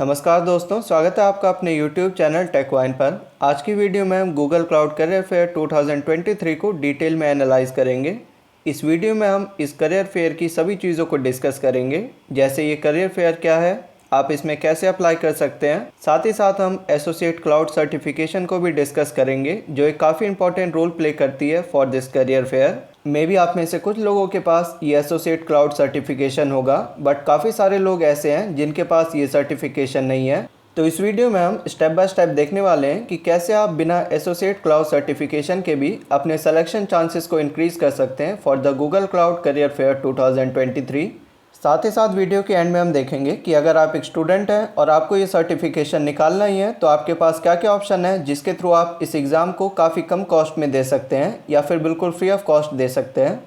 नमस्कार दोस्तों, स्वागत है आपका अपने YouTube चैनल टेकवाइन पर। आज की वीडियो में हम गूगल क्लाउड करियर फेयर 2023 को डिटेल में एनालाइज करेंगे। इस वीडियो में हम इस करियर फेयर की सभी चीज़ों को डिस्कस करेंगे, जैसे ये करियर फेयर क्या है, आप इसमें कैसे अप्लाई कर सकते हैं। साथ ही साथ हम एसोसिएट क्लाउड सर्टिफिकेशन को भी डिस्कस करेंगे, जो एक काफ़ी इंपॉर्टेंट रोल प्ले करती है for this career fair. May be आप में से कुछ लोगों के पास ये एसोसिएट क्लाउड सर्टिफिकेशन होगा, बट काफ़ी सारे लोग ऐसे हैं जिनके पास ये सर्टिफिकेशन नहीं है। तो इस वीडियो में हम स्टेप बाय स्टेप देखने वाले हैं कि कैसे आप बिना एसोसिएट क्लाउड सर्टिफिकेशन के भी अपने सिलेक्शन चांसेस को इंक्रीज़ कर सकते हैं for the Google cloud career fair 2023। साथ ही साथ वीडियो के एंड में हम देखेंगे कि अगर आप एक स्टूडेंट हैं और आपको ये सर्टिफिकेशन निकालना ही है तो आपके पास क्या क्या ऑप्शन है जिसके थ्रू आप इस एग्ज़ाम को काफ़ी कम कॉस्ट में दे सकते हैं या फिर बिल्कुल फ्री ऑफ कॉस्ट दे सकते हैं।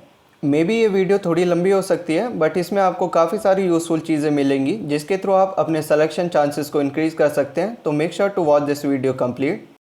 मे बी ये वीडियो थोड़ी लंबी हो सकती है, बट इसमें आपको काफ़ी सारी यूज़फुल चीज़ें मिलेंगी जिसके थ्रू आप अपने सिलेक्शन चांसेस को इंक्रीज़ कर सकते हैं। तो make sure to watch this video complete.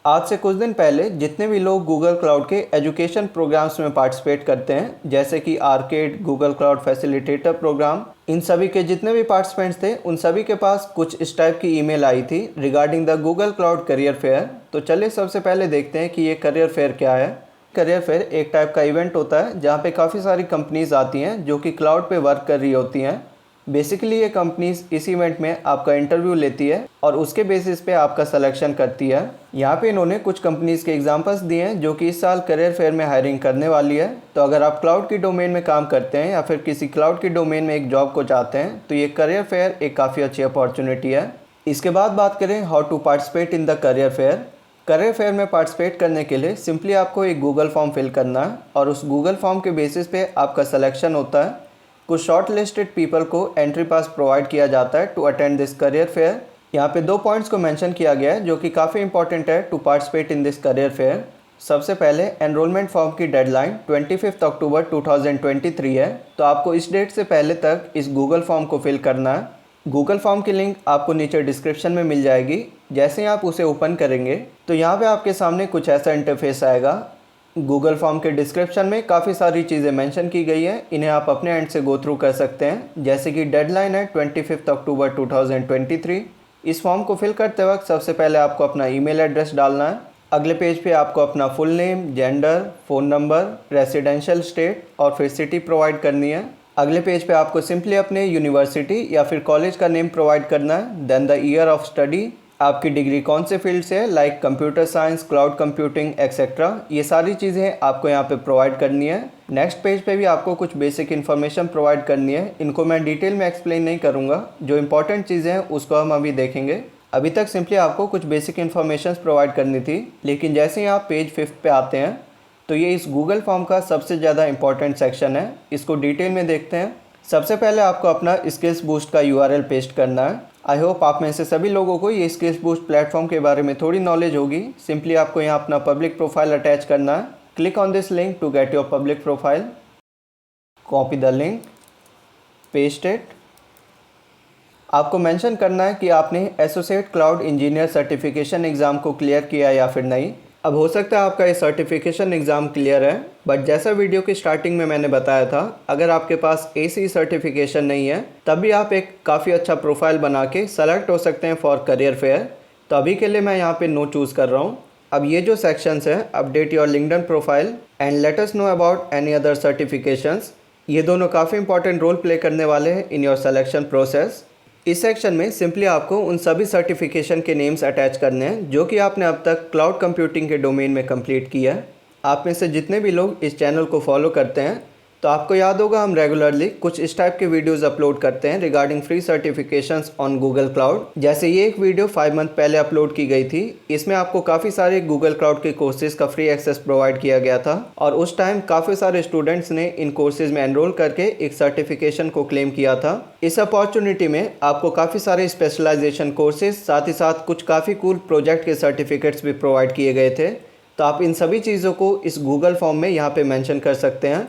आज से कुछ दिन पहले जितने भी लोग गूगल क्लाउड के एजुकेशन प्रोग्राम्स में पार्टिसिपेट करते हैं, जैसे कि arcade, Google Cloud facilitator program, इन सभी के जितने भी पार्टिसिपेंट्स थे उन सभी के पास कुछ इस टाइप की ईमेल आई थी regarding the Google cloud career fair. तो चलिए सबसे पहले देखते हैं कि ये करियर फेयर क्या है। करियर फेयर एक टाइप का इवेंट होता है जहाँ पे काफ़ी सारी कंपनीज आती हैं जो कि क्लाउड पे वर्क कर रही होती हैं। बेसिकली ये कंपनीज इस इवेंट में आपका इंटरव्यू लेती है और उसके बेसिस पे आपका सिलेक्शन करती है। यहाँ पे इन्होंने कुछ कंपनीज के एग्जांपल्स दिए हैं जो कि इस साल करियर फेयर में हायरिंग करने वाली है। तो अगर आप क्लाउड की डोमेन में काम करते हैं या फिर किसी क्लाउड की डोमेन में एक जॉब को चाहते हैं तो ये करियर फेयर एक काफ़ी अच्छी अपॉर्चुनिटी है। इसके बाद बात करें how to participate in the career fair. Career fair में पार्टिसिपेट करने के लिए सिंपली आपको एक गूगल फॉर्म फिल करना है और उस गूगल फॉर्म के बेसिस पे आपका सिलेक्शन होता है। कुछ शॉर्ट लिस्टेड पीपल को एंट्री पास प्रोवाइड किया जाता है to attend this career fair. यहाँ पे 2 पॉइंट्स को मेंशन किया गया है जो कि काफ़ी इंपॉर्टेंट है to participate in this career fair. सबसे पहले एनरोलमेंट फॉर्म की डेडलाइन 25 अक्टूबर 2023 है, तो आपको इस डेट से पहले तक इस गूगल फॉर्म को फिल करना है। गूगल फॉर्म की लिंक आपको नीचे डिस्क्रिप्शन में मिल जाएगी। जैसे ही आप उसे ओपन करेंगे तो यहाँ पे आपके सामने कुछ ऐसा इंटरफेस आएगा। गूगल फॉर्म के डिस्क्रिप्शन में काफ़ी सारी चीज़ें मेंशन की गई है, इन्हें आप अपने एंड से गो थ्रू कर सकते हैं। जैसे कि डेडलाइन है 25 अक्टूबर 2023। इस फॉर्म को फिल करते वक्त सबसे पहले आपको अपना ईमेल एड्रेस डालना है। अगले पेज पे आपको अपना full name, gender, phone number, residential state और फिर सिटी प्रोवाइड करनी है। अगले पेज पे आपको सिंपली अपने यूनिवर्सिटी या फिर कॉलेज का नेम प्रोवाइड करना है, then the year of study, आपकी डिग्री कौन से फील्ड से है, like computer science, cloud computing etcetera, ये सारी चीज़ें आपको यहाँ पे प्रोवाइड करनी है। नेक्स्ट पेज पे भी आपको कुछ बेसिक इन्फॉर्मेशन प्रोवाइड करनी है, इनको मैं डिटेल में एक्सप्लेन नहीं करूँगा, जो इंपॉर्टेंट चीज़ें हैं उसको हम अभी देखेंगे। अभी तक सिंपली आपको कुछ बेसिक इन्फॉर्मेशन प्रोवाइड करनी थी, लेकिन जैसे ही आप पेज 5 पे आते हैं तो ये इस गूगल फॉर्म का सबसे ज़्यादा इंपॉर्टेंट सेक्शन है। इसको डिटेल में देखते हैं। सबसे पहले आपको अपना स्किल्स बूस्ट का URL पेस्ट करना है। आई होप आप में से सभी लोगों को ये स्किल्स बूस्ट प्लेटफॉर्म के बारे में थोड़ी नॉलेज होगी। सिंपली आपको यहाँ अपना पब्लिक प्रोफाइल अटैच करना है। Click on this link to get your public profile, copy the link, paste it. आपको मेंशन करना है कि आपने associate cloud engineer certification exam को क्लियर किया या फिर नहीं। अब हो सकता है आपका ये सर्टिफिकेशन एग्ज़ाम क्लियर है, बट जैसा वीडियो की स्टार्टिंग में मैंने बताया था, अगर आपके पास ACE सर्टिफिकेशन नहीं है तब भी आप एक काफ़ी अच्छा प्रोफाइल बना के सेलेक्ट हो सकते हैं फॉर करियर फेयर। तो अभी के लिए मैं यहाँ पे नो चूज़ कर रहा हूँ। अब ये जो सेक्शंस है, update your LinkedIn profile and let us know about any other certifications, ये दोनों काफ़ी इंपॉर्टेंट रोल प्ले करने वाले हैं इन योर सिलेक्शन प्रोसेस। इस सेक्शन में सिंपली आपको उन सभी सर्टिफिकेशन के नेम्स अटैच करने हैं जो कि आपने अब तक क्लाउड कंप्यूटिंग के डोमेन में कंप्लीट किया है। आप में से जितने भी लोग इस चैनल को फॉलो करते हैं तो आपको याद होगा हम रेगुलरली कुछ इस टाइप के वीडियोस अपलोड करते हैं regarding free certifications on Google cloud. जैसे ये एक वीडियो 5 मंथ पहले अपलोड की गई थी। इसमें आपको काफ़ी सारे गूगल क्लाउड के कोर्सेज का फ्री एक्सेस प्रोवाइड किया गया था और उस टाइम काफ़ी सारे स्टूडेंट्स ने इन कोर्सेज में एनरोल करके एक सर्टिफिकेशन को क्लेम किया था। इस अपॉर्चुनिटी में आपको काफ़ी सारे स्पेशलाइजेशन कोर्सेज, साथ ही साथ कुछ काफ़ी कूल प्रोजेक्ट के सर्टिफिकेट्स भी प्रोवाइड किए गए थे। तो आप इन सभी चीज़ों को इस गूगल फॉर्म में यहाँ पे मेंशन कर सकते हैं।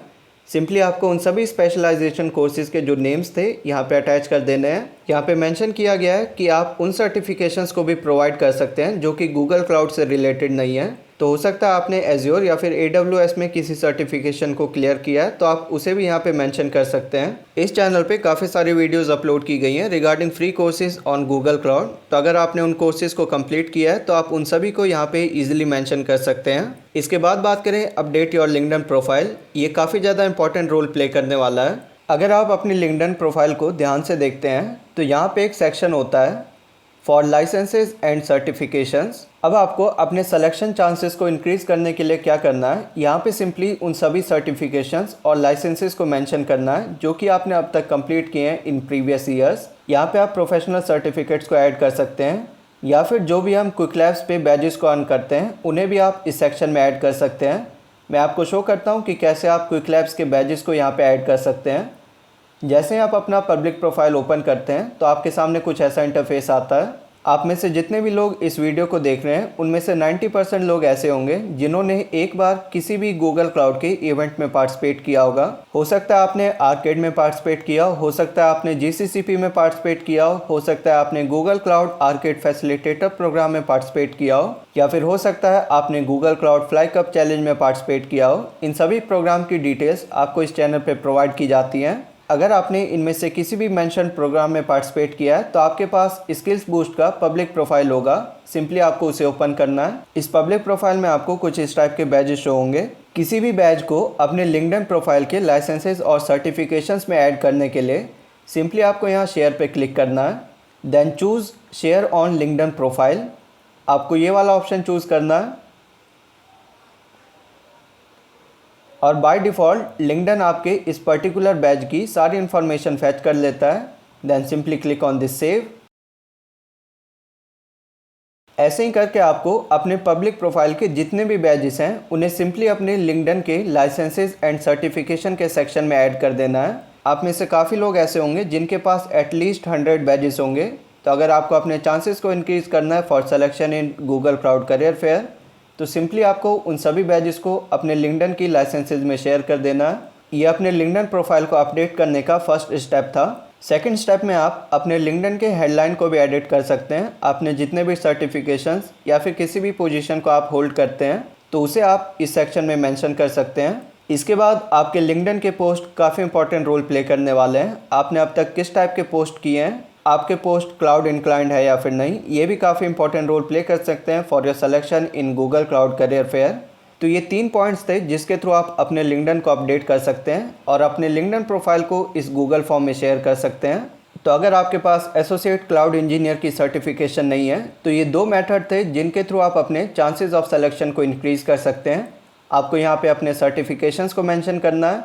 सिंपली आपको उन सभी स्पेशलाइजेशन कोर्सेज़ के जो नेम्स थे यहाँ पे अटैच कर देने हैं। यहाँ पे मेंशन किया गया है कि आप उन सर्टिफिकेशंस को भी प्रोवाइड कर सकते हैं जो कि गूगल क्लाउड से रिलेटेड नहीं है। तो हो सकता है आपने एज्योर या फिर AWS में किसी सर्टिफिकेशन को क्लियर किया है, तो आप उसे भी यहाँ पे मेंशन कर सकते हैं। इस चैनल पे काफ़ी सारी वीडियोस अपलोड की गई हैं regarding free courses on Google cloud. तो अगर आपने उन कोर्सेज को कंप्लीट किया है तो आप उन सभी को यहाँ पे इजीली मेंशन कर सकते हैं। इसके बाद बात करें अपडेट योर लिंक्डइन प्रोफाइल। ये काफ़ी ज़्यादा इंपॉर्टेंट रोल प्ले करने वाला है। अगर आप अपनी लिंक्डइन प्रोफाइल को ध्यान से देखते हैं तो यहाँ पे एक सेक्शन होता है फॉर लाइसेंसेज एंड सर्टिफिकेशंस। अब आपको अपने सिलेक्शन चांसेस को इंक्रीज़ करने के लिए क्या करना है, यहाँ पे सिंपली उन सभी सर्टिफिकेशंस और लाइसेंसेज को मेंशन करना है जो कि आपने अब तक कंप्लीट किए हैं इन प्रीवियस ईयर्स। यहाँ पे आप प्रोफेशनल सर्टिफिकेट्स को ऐड कर सकते हैं या फिर जो भी हम क्विक लैब्स पे बैजेस को अर्न करते हैं उन्हें भी आप इस सेक्शन में ऐड कर सकते हैं। मैं आपको शो करता हूँ कि कैसे आप क्विक लैब्स के बैजेस को यहाँ पे ऐड कर सकते हैं। जैसे ही आप अपना पब्लिक प्रोफाइल ओपन करते हैं तो आपके सामने कुछ ऐसा इंटरफेस आता है। आप में से जितने भी लोग इस वीडियो को देख रहे हैं उनमें से 90% लोग ऐसे होंगे जिन्होंने एक बार किसी भी गूगल क्लाउड के इवेंट में पार्टिसिपेट किया होगा। हो सकता है आपने आर्केड में पार्टिसिपेट किया हो सकता है आपने GCCP में पार्टिसिपेट किया हो सकता है आपने Google Cloud Arcade facilitator program में पार्टिसिपेट किया हो, या फिर हो सकता है आपने Google Cloud fly cup challenge में पार्टिसिपेट किया हो। इन सभी प्रोग्राम की डिटेल्स आपको इस चैनल पर प्रोवाइड की जाती हैं। अगर आपने इनमें से किसी भी मेंशन प्रोग्राम में पार्टिसिपेट किया है तो आपके पास स्किल्स बूस्ट का पब्लिक प्रोफाइल होगा। सिंपली आपको उसे ओपन करना है। इस पब्लिक प्रोफाइल में आपको कुछ इस टाइप के बैजेस शो होंगे। किसी भी बैज को अपने लिंक्डइन प्रोफाइल के लाइसेंसेज और सर्टिफिकेशंस में ऐड करने के लिए सिंपली आपको यहाँ शेयर पे क्लिक करना है। Then choose share on LinkedIn profile. आपको ये वाला ऑप्शन चूज़ करना है और बाय डिफ़ॉल्ट लिंक्डइन आपके इस पर्टिकुलर बैच की सारी इन्फॉर्मेशन फैच कर लेता है। Then simply click on this save. ऐसे ही करके आपको अपने पब्लिक प्रोफाइल के जितने भी बैजेस हैं उन्हें सिंपली अपने लिंक्डइन के लाइसेंसेज एंड सर्टिफिकेशन के सेक्शन में ऐड कर देना है। आप में से काफ़ी लोग ऐसे होंगे जिनके पास एटलीस्ट 100 बैजेस होंगे। तो अगर आपको अपने चांसेस को इंक्रीज़ करना है for selection in Google cloud career fair तो सिंपली आपको उन सभी बैजेस को अपने लिंक्डइन की लाइसेंसेज में शेयर कर देना है। ये अपने लिंक्डइन प्रोफाइल को अपडेट करने का फर्स्ट स्टेप था। सेकंड स्टेप में आप अपने लिंक्डइन के हेडलाइन को भी एडिट कर सकते हैं। आपने जितने भी सर्टिफिकेशंस या फिर किसी भी पोजीशन को आप होल्ड करते हैं तो उसे आप इस सेक्शन में मेंशन कर सकते हैं। इसके बाद आपके लिंक्डइन के पोस्ट काफ़ी इंपॉर्टेंट रोल प्ले करने वाले हैं। आपने अब तक किस टाइप के पोस्ट किए हैं, आपके पोस्ट क्लाउड इंक्लाइंड है या फिर नहीं, ये भी काफ़ी इंपॉर्टेंट रोल प्ले कर सकते हैं for your selection in Google cloud career fair. तो ये 3 पॉइंट्स थे जिसके थ्रू आप अपने लिंक्डइन को अपडेट कर सकते हैं और अपने लिंक्डइन प्रोफाइल को इस गूगल फॉर्म में शेयर कर सकते हैं। तो अगर आपके पास एसोसिएट क्लाउड इंजीनियर की सर्टिफिकेशन नहीं है तो ये 2 मेथड थे जिनके थ्रू आप अपने चांसेस ऑफ सिलेक्शन को इंक्रीज़ कर सकते हैं। आपको यहाँ पे अपने सर्टिफिकेशंस को मेंशन करना है,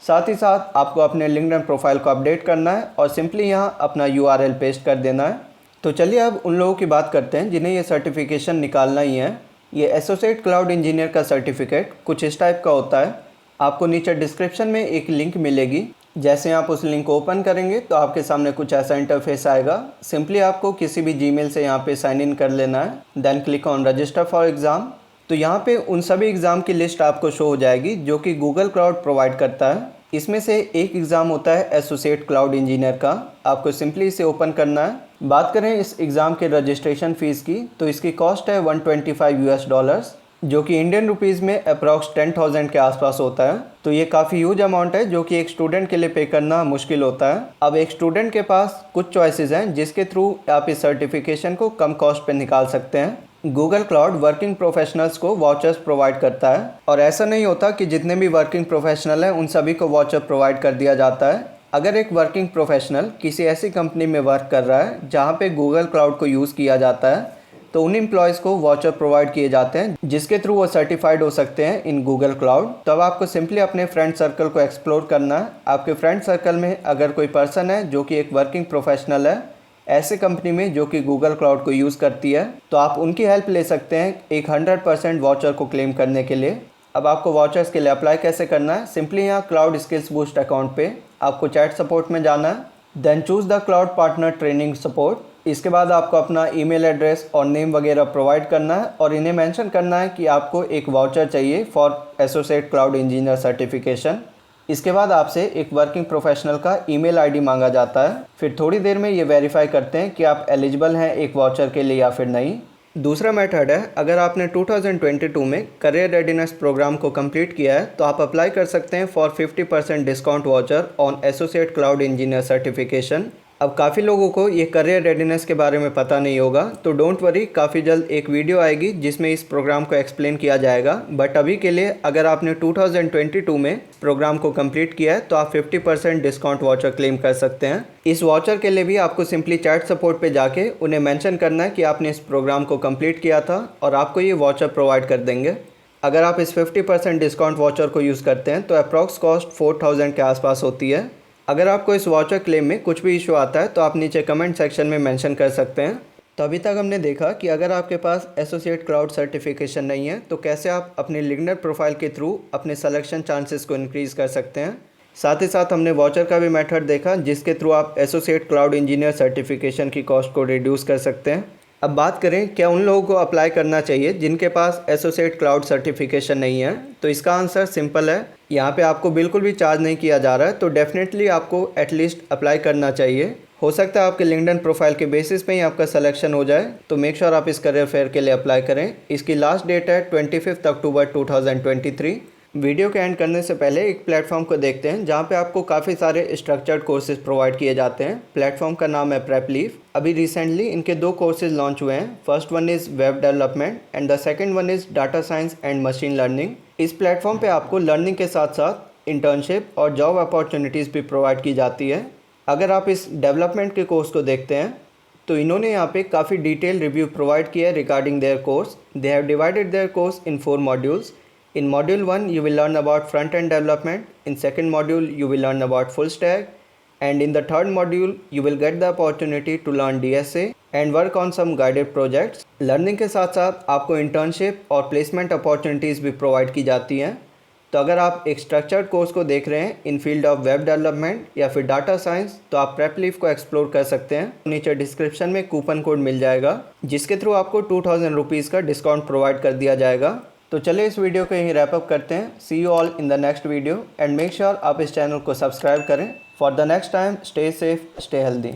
साथ ही साथ आपको अपने लिंक्डइन प्रोफाइल को अपडेट करना है और सिंपली यहाँ अपना URL पेस्ट कर देना है। तो चलिए अब उन लोगों की बात करते हैं जिन्हें ये सर्टिफिकेशन निकालना ही है। ये एसोसिएट क्लाउड इंजीनियर का सर्टिफिकेट कुछ इस टाइप का होता है। आपको नीचे डिस्क्रिप्शन में एक लिंक मिलेगी। जैसे आप उस लिंक को ओपन करेंगे तो आपके सामने कुछ ऐसा इंटरफेस आएगा। सिंपली आपको किसी भी जीमेल से यहाँ पे साइन इन कर लेना है। Then click on register for exam. तो यहाँ पे उन सभी एग्ज़ाम की लिस्ट आपको शो हो जाएगी जो कि गूगल क्लाउड प्रोवाइड करता है। इसमें से एक एग्ज़ाम होता है एसोसिएट क्लाउड इंजीनियर का। आपको सिंपली इसे ओपन करना है। बात करें इस एग्ज़ाम के रजिस्ट्रेशन फ़ीस की तो इसकी कॉस्ट है $125 जो कि इंडियन रुपीज़ में अप्रॉक्स 10,000 के आसपास होता है। तो ये काफ़ी ह्यूज अमाउंट है जो कि एक स्टूडेंट के लिए पे करना मुश्किल होता है। अब एक स्टूडेंट के पास कुछ चॉइसेस हैं जिसके थ्रू आप इस सर्टिफिकेशन को कम कॉस्ट पे निकाल सकते हैं। गूगल क्लाउड वर्किंग प्रोफेशनल्स को वाउचर्स प्रोवाइड करता है और ऐसा नहीं होता कि जितने भी वर्किंग प्रोफेशनल हैं उन सभी को वाउचर प्रोवाइड कर दिया जाता है। अगर एक वर्किंग प्रोफेशनल किसी ऐसी कंपनी में वर्क कर रहा है जहाँ पे गूगल क्लाउड को यूज़ किया जाता है तो उन एम्प्लॉयज़ को वाउचर प्रोवाइड किए जाते हैं जिसके थ्रू वो सर्टिफाइड हो सकते हैं इन गूगल क्लाउड। तब आपको सिंपली अपने फ्रेंड सर्कल को एक्सप्लोर करना है। आपके फ्रेंड सर्कल में अगर कोई पर्सन है जो कि एक वर्किंग प्रोफेशनल है ऐसे कंपनी में जो कि गूगल क्लाउड को यूज़ करती है तो आप उनकी हेल्प ले सकते हैं एक 100% वाउचर को क्लेम करने के लिए। अब आपको वाउचर्स के लिए अप्लाई कैसे करना है, सिंपली यहाँ क्लाउड स्किल्स बूस्ट अकाउंट पे आपको चैट सपोर्ट में जाना है। Then choose the cloud partner training support. इसके बाद आपको अपना ईमेल एड्रेस और नेम वगैरह प्रोवाइड करना है और इन्हें मेंशन करना है कि आपको एक वाउचर चाहिए for associate cloud engineer certification. इसके बाद आपसे एक वर्किंग प्रोफेशनल का ईमेल आईडी मांगा जाता है। फिर थोड़ी देर में ये वेरीफाई करते हैं कि आप एलिजिबल हैं एक वाउचर के लिए या फिर नहीं। दूसरा मेथड है, अगर आपने 2022 में करियर रेडीनेस प्रोग्राम को कंप्लीट किया है तो आप अप्लाई कर सकते हैं for 50% discount voucher on associate cloud engineer certification. अब काफ़ी लोगों को ये करियर रेडीनेस के बारे में पता नहीं होगा, तो डोंट वरी, काफ़ी जल्द एक वीडियो आएगी जिसमें इस प्रोग्राम को एक्सप्लेन किया जाएगा। बट अभी के लिए अगर आपने 2022 में प्रोग्राम को कंप्लीट किया है तो आप 50% डिस्काउंट वाउचर क्लेम कर सकते हैं। इस वाउचर के लिए भी आपको सिंपली चैट सपोर्ट पे जाके उन्हें मेंशन करना है कि आपने इस प्रोग्राम को कंप्लीट किया था और आपको ये वाउचर प्रोवाइड कर देंगे। अगर आप इस 50% डिस्काउंट वाउचर को यूज़ करते हैं तो अप्रॉक्स कॉस्ट 4000 के आसपास होती है। अगर आपको इस वाउचर क्लेम में कुछ भी इशू आता है तो आप नीचे कमेंट सेक्शन में मेंशन कर सकते हैं। तो अभी तक हमने देखा कि अगर आपके पास एसोसिएट क्लाउड सर्टिफिकेशन नहीं है तो कैसे आप अपने लिंक्डइन प्रोफाइल के थ्रू अपने सिलेक्शन चांसेस को इंक्रीज़ कर सकते हैं। साथ ही साथ हमने वाउचर का भी मेथड देखा जिसके थ्रू आप एसोसिएट क्लाउड इंजीनियर सर्टिफिकेशन की कॉस्ट को रिड्यूस कर सकते हैं। अब बात करें क्या उन लोगों को अप्लाई करना चाहिए जिनके पास एसोसिएट क्लाउड सर्टिफिकेशन नहीं है, तो इसका आंसर सिंपल है। यहाँ पे आपको बिल्कुल भी चार्ज नहीं किया जा रहा है, तो डेफिनेटली आपको एटलीस्ट अप्लाई करना चाहिए। हो सकता है आपके लिंक्डइन प्रोफाइल के बेसिस पे ही आपका सिलेक्शन हो जाए, तो मेक श्योर आप इस करियर फेयर के लिए अप्लाई करें। इसकी लास्ट डेट है 25 अक्टूबर 2023। वीडियो के एंड करने से पहले एक प्लेटफॉर्म को देखते हैं जहाँ पे आपको काफ़ी सारे स्ट्रक्चर्ड कोर्सेज प्रोवाइड किए जाते हैं। प्लेटफॉर्म का नाम है प्रेपलीफ। अभी रिसेंटली इनके 2 कोर्सेज लॉन्च हुए हैं। First one is web development and the second one is data science and machine learning. इस प्लेटफॉर्म पे आपको लर्निंग के साथ साथ इंटर्नशिप और जॉब अपॉर्चुनिटीज़ भी प्रोवाइड की जाती है। अगर आप इस डेवलपमेंट के कोर्स को देखते हैं तो इन्होंने यहाँ पे काफ़ी डिटेल रिव्यू प्रोवाइड किया है regarding their course. They have divided their course in 4 modules. In module 1 you will learn about front-end development, in second module you will learn about full stack, and in the third module you will get the opportunity to learn DSA and work on some guided projects. Learning के साथ साथ आपको internship और placement opportunities भी provide की जाती हैं। तो अगर आप एक स्ट्रक्चर्ड कोर्स को देख रहे हैं इन फील्ड ऑफ वेब डेवलपमेंट या फिर डाटा साइंस, तो आप प्रेपलीफ को एक्सप्लोर कर सकते हैं। नीचे डिस्क्रिप्शन में कूपन कोड मिल जाएगा जिसके थ्रू आपको 2000 रुपीज़ का डिस्काउंट प्रोवाइड कर दिया जाएगा। तो चलिए इस वीडियो को यहीं रैप अप करते हैं। See you all in the next video and make sure आप इस चैनल को सब्सक्राइब करें। For the next time stay safe, stay healthy.